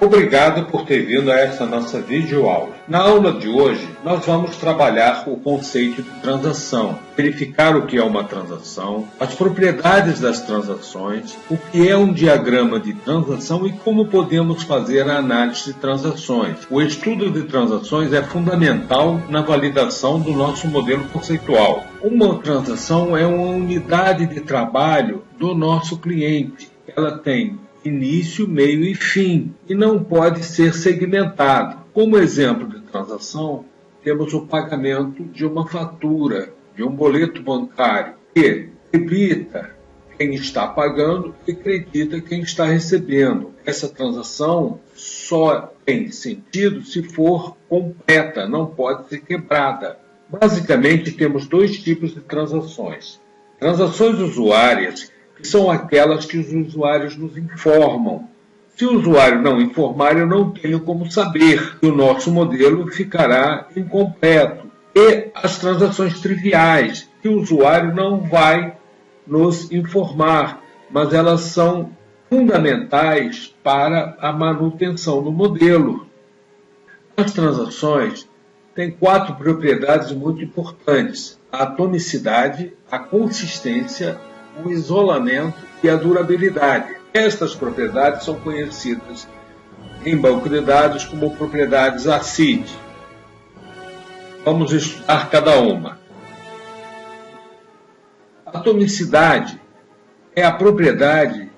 Obrigado por ter vindo a essa nossa videoaula. Na aula de hoje, nós vamos trabalhar o conceito de transação, verificar o que é uma transação, as propriedades das transações, o que é um diagrama de transação e como podemos fazer a análise de transações. O estudo de transações é fundamental na validação do nosso modelo conceitual. Uma transação é uma unidade de trabalho do nosso cliente. Ela tem início, meio e fim, e não pode ser segmentado. Como exemplo de transação, temos o pagamento de uma fatura, de um boleto bancário, que debita quem está pagando e credita quem está recebendo. Essa transação só tem sentido se for completa, não pode ser quebrada. Basicamente, temos dois tipos de transações. Transações usuárias, que são aquelas que os usuários nos informam. Se o usuário não informar, eu não tenho como saber que o nosso modelo ficará incompleto. E as transações triviais, que o usuário não vai nos informar, mas elas são fundamentais para a manutenção do modelo. As transações têm 4 propriedades muito importantes: a atomicidade, a consistência, o isolamento e a durabilidade. Estas propriedades são conhecidas em banco de dados como propriedades ACID. Vamos estudar cada uma. A atomicidade é a propriedade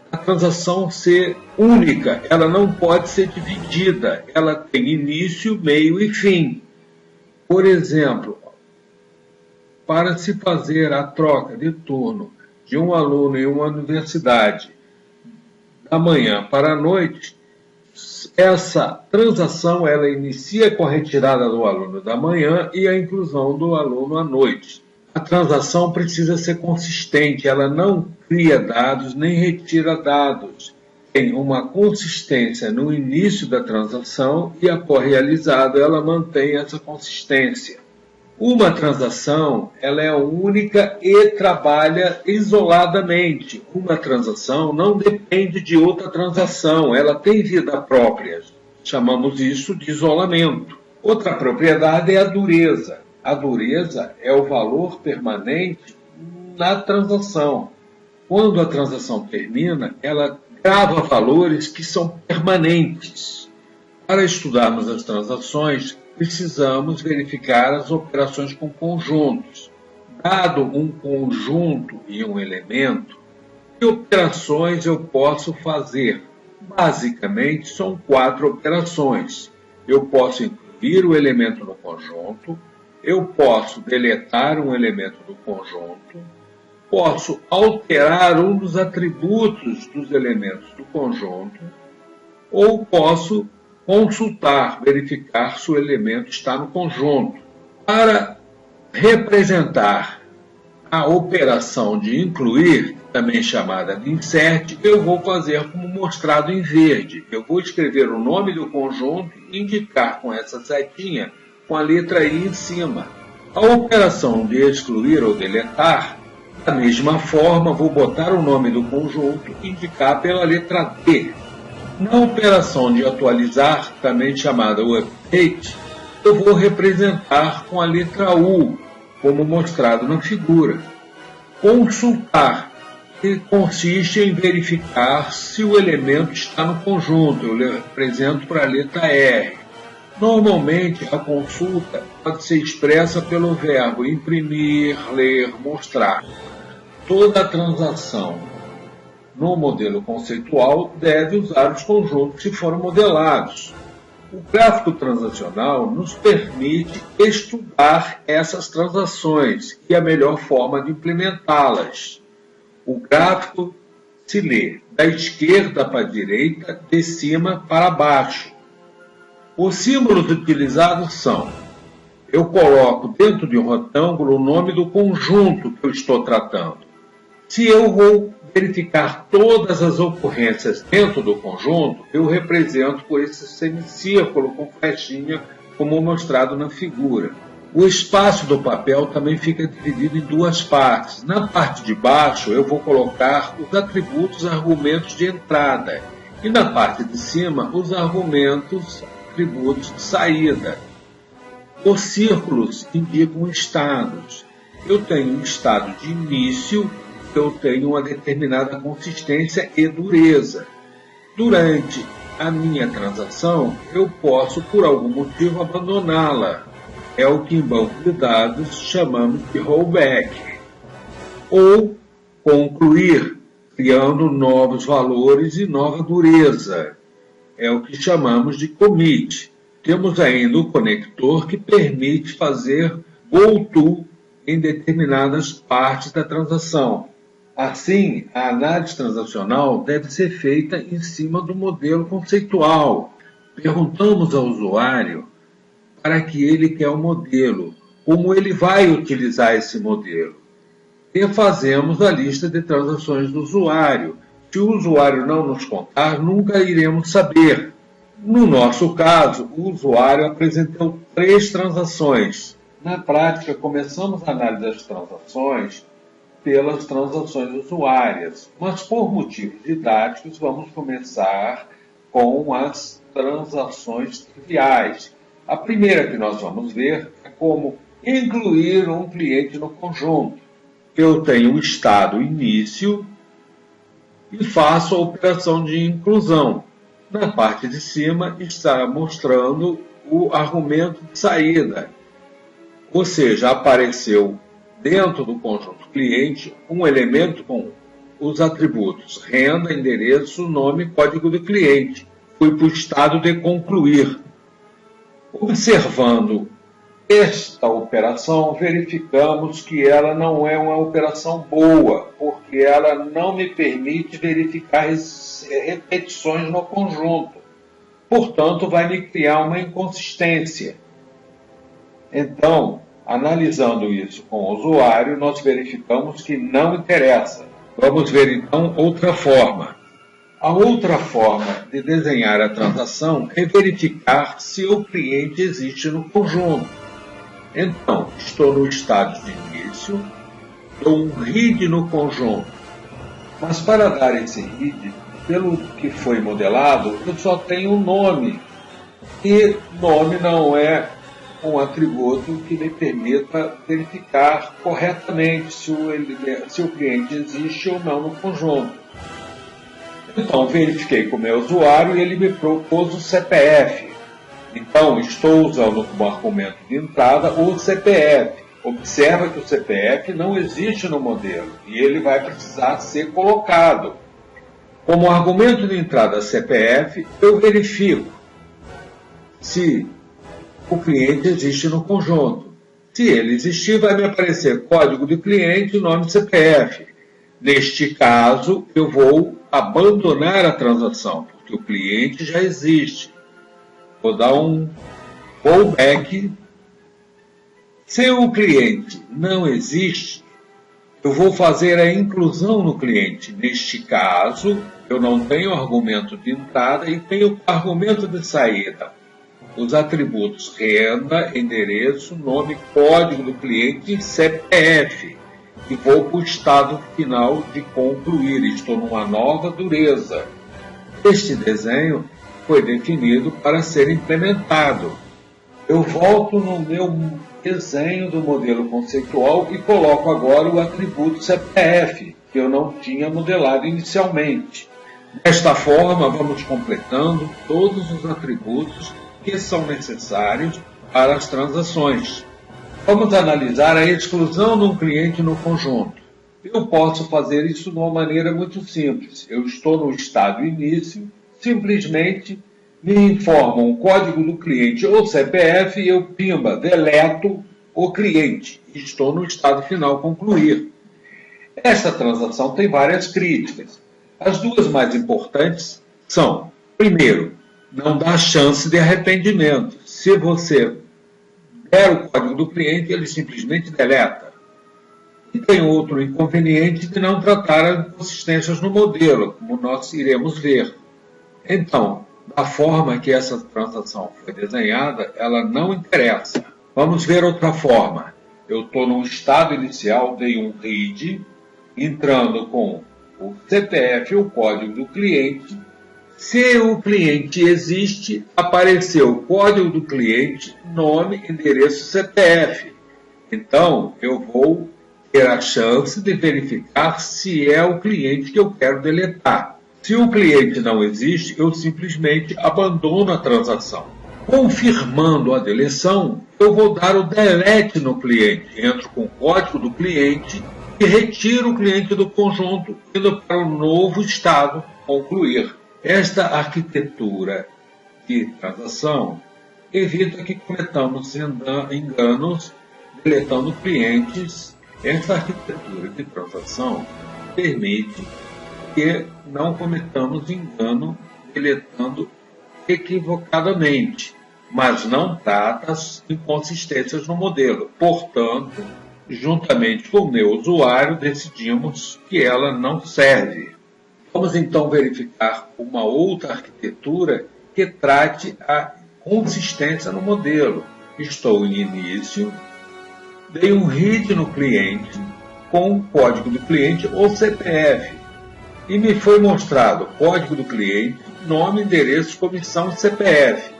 da transação ser única, ela não pode ser dividida, ela tem início, meio e fim. Por exemplo, para se fazer a troca de turno de um aluno em uma universidade da manhã para a noite, essa transação ela inicia com a retirada do aluno da manhã e a inclusão do aluno à noite. A transação precisa ser consistente, ela não cria dados nem retira dados. Tem uma consistência no início da transação e após realizada ela mantém essa consistência. Uma transação ela é única e trabalha isoladamente. Uma transação não depende de outra transação, ela tem vida própria. Chamamos isso de isolamento. Outra propriedade é a dureza. A dureza é o valor permanente na transação. Quando a transação termina, ela grava valores que são permanentes. Para estudarmos as transações, precisamos verificar as operações com conjuntos. Dado um conjunto e um elemento, que operações eu posso fazer? Basicamente, são 4 operações. Eu posso incluir o elemento no conjunto, eu posso deletar um elemento do conjunto, posso alterar um dos atributos dos elementos do conjunto, ou posso consultar, verificar se o elemento está no conjunto. Para representar a operação de incluir, também chamada de insert, eu vou fazer como mostrado em verde. Eu vou escrever o nome do conjunto e indicar com essa setinha com a letra I em cima. A operação de excluir ou deletar, da mesma forma, vou botar o nome do conjunto e indicar pela letra D. Na operação de atualizar, também chamada update, eu vou representar com a letra U, como mostrado na figura. Consultar, que consiste em verificar se o elemento está no conjunto, eu represento para a letra R. Normalmente, a consulta pode ser expressa pelo verbo imprimir, ler, mostrar. Toda transação no modelo conceitual deve usar os conjuntos que foram modelados. O gráfico transacional nos permite estudar essas transações e a melhor forma de implementá-las. O gráfico se lê da esquerda para a direita, de cima para baixo. Os símbolos utilizados são: eu coloco dentro de um retângulo o nome do conjunto que eu estou tratando. Se eu vou verificar todas as ocorrências dentro do conjunto, eu represento por esse semicírculo com flechinha, como mostrado na figura. O espaço do papel também fica dividido em 2 partes. Na parte de baixo, eu vou colocar os atributos argumentos de entrada. E na parte de cima, os argumentos, atributos de saída. Os círculos indicam estados. Eu tenho um estado de início, eu tenho uma determinada consistência e dureza. Durante a minha transação, eu posso, por algum motivo, abandoná-la. É o que em banco de dados chamamos de rollback. Ou concluir, criando novos valores e nova dureza. É o que chamamos de commit. Temos ainda o conector que permite fazer goto em determinadas partes da transação. Assim, a análise transacional deve ser feita em cima do modelo conceitual. Perguntamos ao usuário para que ele quer o modelo, como ele vai utilizar esse modelo. E fazemos a lista de transações do usuário. Se o usuário não nos contar, nunca iremos saber. No nosso caso, o usuário apresentou 3 transações. Na prática, começamos a análise das transações pelas transações usuárias, mas por motivos didáticos vamos começar com as transações triviais. A primeira que nós vamos ver é como incluir um cliente no conjunto. Eu tenho o estado início e faço a operação de inclusão. Na parte de cima está mostrando o argumento de saída, ou seja, apareceu dentro do conjunto cliente um elemento com os atributos renda, endereço, nome, código do cliente. Fui para o estado de concluir. Observando esta operação, verificamos que ela não é uma operação boa, porque ela não me permite verificar repetições no conjunto. Portanto, vai me criar uma inconsistência. Então, analisando isso com o usuário, nós verificamos que não interessa. Vamos ver então outra forma. A outra forma de desenhar a transação é verificar se o cliente existe no conjunto. Então, estou no estado de início, dou um read no conjunto. Mas para dar esse read, pelo que foi modelado, eu só tenho um nome. E nome não é um atributo que me permita verificar corretamente se o cliente existe ou não no conjunto. Então, verifiquei com o meu usuário e ele me propôs o CPF. Então, estou usando como argumento de entrada o CPF. Observa que o CPF não existe no modelo e ele vai precisar ser colocado. Como argumento de entrada CPF, eu verifico se o cliente existe no conjunto. Se ele existir, vai me aparecer código de cliente e nome CPF. Neste caso, eu vou abandonar a transação, porque o cliente já existe. Vou dar um rollback. Se o cliente não existe, eu vou fazer a inclusão no cliente. Neste caso, eu não tenho argumento de entrada e tenho argumento de saída. Os atributos renda, endereço, nome, código do cliente e CPF. E vou para o estado final de concluir. Estou numa nova dureza. Este desenho foi definido para ser implementado. Eu volto no meu desenho do modelo conceitual e coloco agora o atributo CPF, que eu não tinha modelado inicialmente. Desta forma, vamos completando todos os atributos que são necessários para as transações. Vamos analisar a exclusão de um cliente no conjunto. Eu posso fazer isso de uma maneira muito simples. Eu estou no estado início, simplesmente me informam o código do cliente ou CPF e eu, deleto o cliente. Estou no estado final, concluir. Esta transação tem várias críticas. As duas mais importantes são, primeiro, não dá chance de arrependimento. Se você der o código do cliente, ele simplesmente deleta. E tem outro inconveniente de não tratar as inconsistências no modelo, como nós iremos ver. Então, da forma que essa transação foi desenhada, ela não interessa. Vamos ver outra forma. Eu estou no estado inicial, dei um read, entrando com o CPF, o código do cliente, Se o cliente existe, apareceu o código do cliente, nome, endereço, CPF. Então, eu vou ter a chance de verificar se é o cliente que eu quero deletar. Se o cliente não existe, eu simplesmente abandono a transação. Confirmando a deleção, eu vou dar o delete no cliente. Entro com o código do cliente e retiro o cliente do conjunto, indo para o novo estado, concluir. Esta arquitetura de transação evita que cometamos enganos deletando clientes. Esta arquitetura de transação permite que não cometamos engano deletando equivocadamente, mas não trata as inconsistências no modelo. Portanto, juntamente com o meu usuário, decidimos que ela não serve. Vamos então verificar uma outra arquitetura que trate a consistência no modelo. Estou em início, dei um read no cliente com o código do cliente ou CPF e me foi mostrado código do cliente, nome, endereço, comissão e CPF.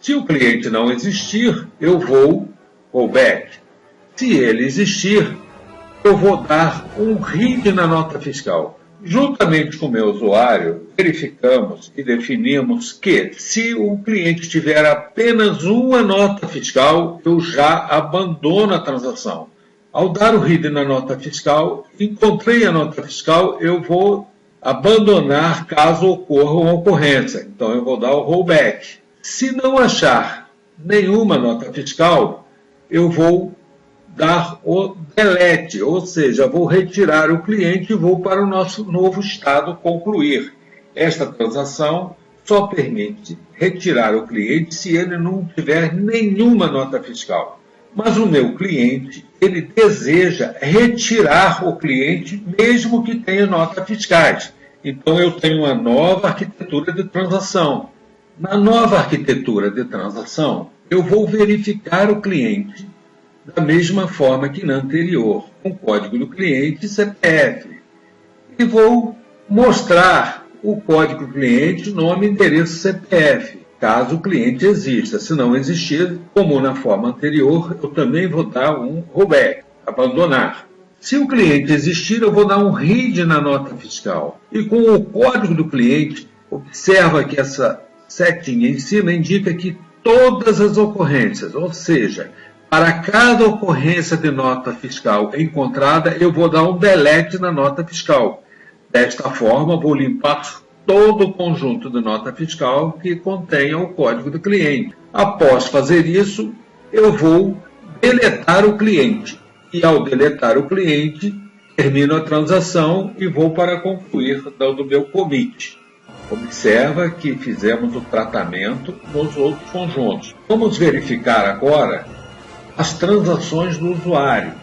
Se o cliente não existir, eu vou rollback. Se ele existir, eu vou dar um read na nota fiscal. Juntamente com o meu usuário, verificamos e definimos que, se o cliente tiver apenas uma nota fiscal, eu já abandono a transação. Ao dar o read na nota fiscal, encontrei a nota fiscal, eu vou abandonar caso ocorra uma ocorrência. Então, eu vou dar o rollback. Se não achar nenhuma nota fiscal, eu vou dar o delete, ou seja, vou retirar o cliente e vou para o nosso novo estado concluir. Esta transação só permite retirar o cliente se ele não tiver nenhuma nota fiscal. Mas o meu cliente, ele deseja retirar o cliente mesmo que tenha notas fiscais. Então eu tenho uma nova arquitetura de transação. Na nova arquitetura de transação, eu vou verificar o cliente da mesma forma que na anterior, com código do cliente e CPF. E vou mostrar o código do cliente, nome, endereço, CPF, caso o cliente exista. Se não existir, como na forma anterior, eu também vou dar um rollback, abandonar. Se o cliente existir, eu vou dar um read na nota fiscal. E com o código do cliente, observa que essa setinha em cima indica que todas as ocorrências, ou seja, para cada ocorrência de nota fiscal encontrada, eu vou dar um delete na nota fiscal. Desta forma, vou limpar todo o conjunto de nota fiscal que contenha o código do cliente. Após fazer isso, eu vou deletar o cliente. E ao deletar o cliente, termino a transação e vou para concluir, dando meu commit. Observa que fizemos o tratamento nos outros conjuntos. Vamos verificar agora as transações do usuário.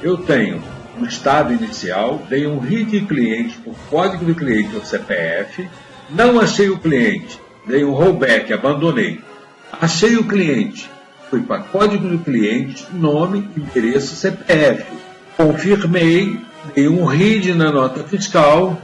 Eu tenho no estado inicial, dei um read cliente por código do cliente ou CPF, não achei o cliente, dei um rollback, abandonei. Achei o cliente, fui para código do cliente, nome, endereço, CPF. Confirmei, dei um read na nota fiscal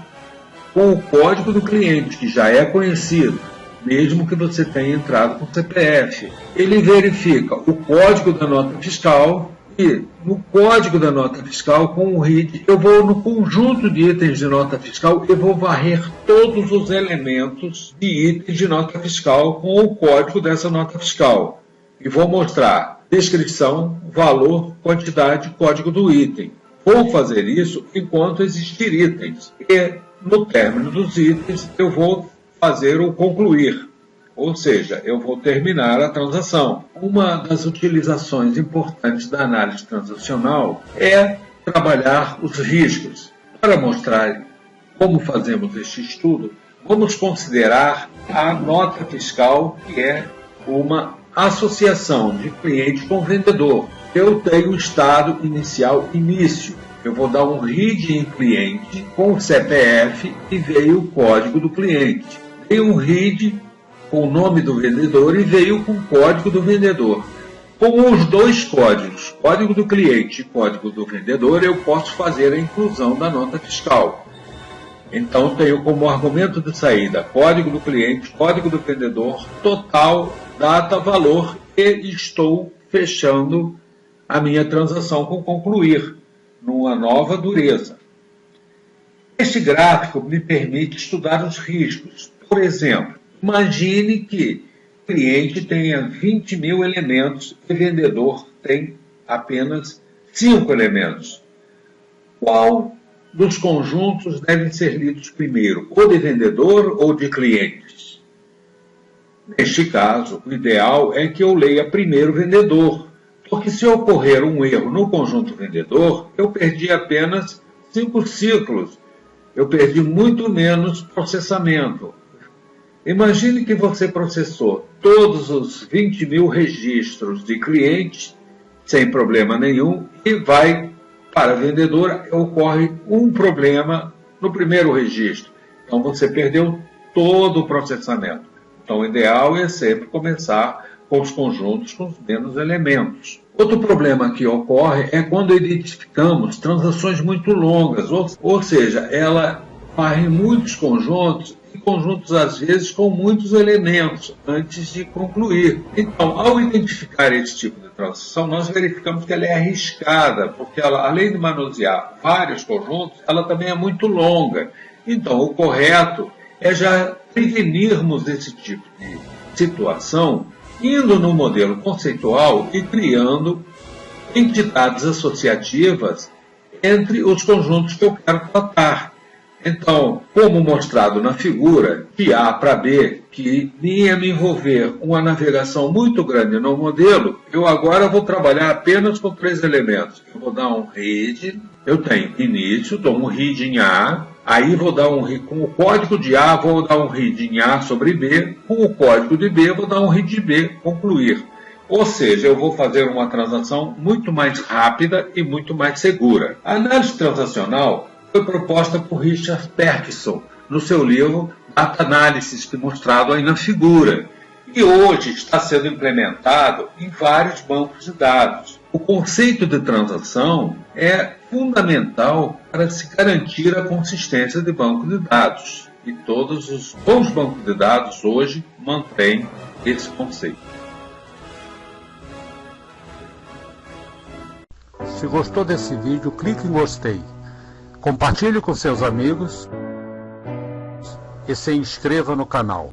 com o código do cliente, que já é conhecido, mesmo que você tenha entrado com CPF. Ele verifica o código da nota fiscal e no código da nota fiscal, com o read, eu vou no conjunto de itens de nota fiscal e vou varrer todos os elementos de itens de nota fiscal com o código dessa nota fiscal. E vou mostrar descrição, valor, quantidade, código do item. Vou fazer isso enquanto existir itens. E no término dos itens, eu vou fazer o concluir, ou seja, eu vou terminar a transação. Uma das utilizações importantes da análise transacional é trabalhar os riscos. Para mostrar como fazemos este estudo, vamos considerar a nota fiscal, que é uma associação de cliente com vendedor. Eu tenho o estado inicial, início. Eu vou dar um read em cliente com o CPF e veio o código do cliente. Dei um read com o nome do vendedor e veio com o código do vendedor. Com os dois códigos, código do cliente e código do vendedor, eu posso fazer a inclusão da nota fiscal. Então, tenho como argumento de saída código do cliente, código do vendedor, total, data, valor, e estou fechando a minha transação com concluir, numa nova dureza. Este gráfico me permite estudar os riscos. Por exemplo, imagine que o cliente tenha 20 mil elementos e o vendedor tem apenas 5 elementos. Qual dos conjuntos devem ser lidos primeiro, ou de vendedor ou de clientes? Neste caso, o ideal é que eu leia primeiro o vendedor, porque se ocorrer um erro no conjunto vendedor, eu perdi apenas 5 ciclos, eu perdi muito menos processamento. Imagine que você processou todos os 20 mil registros de clientes sem problema nenhum e vai para a vendedora, ocorre um problema no primeiro registro. Então você perdeu todo o processamento. Então o ideal é sempre começar com os conjuntos com menos elementos. Outro problema que ocorre é quando identificamos transações muito longas, ou seja, ela varre muitos conjuntos e conjuntos às vezes com muitos elementos antes de concluir. Então, ao identificar esse tipo de transação, nós verificamos que ela é arriscada, porque ela, além de manusear vários conjuntos, ela também é muito longa. Então, o correto é já prevenirmos esse tipo de situação, indo no modelo conceitual e criando entidades associativas entre os conjuntos que eu quero tratar. Então, como mostrado na figura, de A para B, que ia me envolver uma navegação muito grande no modelo, eu agora vou trabalhar apenas com 3 elementos. Eu vou dar um read, eu tenho início, dou um read em A, aí vou dar um read, com o código de A, vou dar um read em A sobre B, com o código de B, vou dar um read de B, concluir. Ou seja, eu vou fazer uma transação muito mais rápida e muito mais segura. A análise transacional foi proposta por Richard Perkison no seu livro Data Analysis, que é mostrado aí na figura, e hoje está sendo implementado em vários bancos de dados. O conceito de transação é fundamental para se garantir a consistência de banco de dados, e todos os bons bancos de dados hoje mantêm esse conceito. Se gostou desse vídeo, clique em gostei. Compartilhe com seus amigos e se inscreva no canal.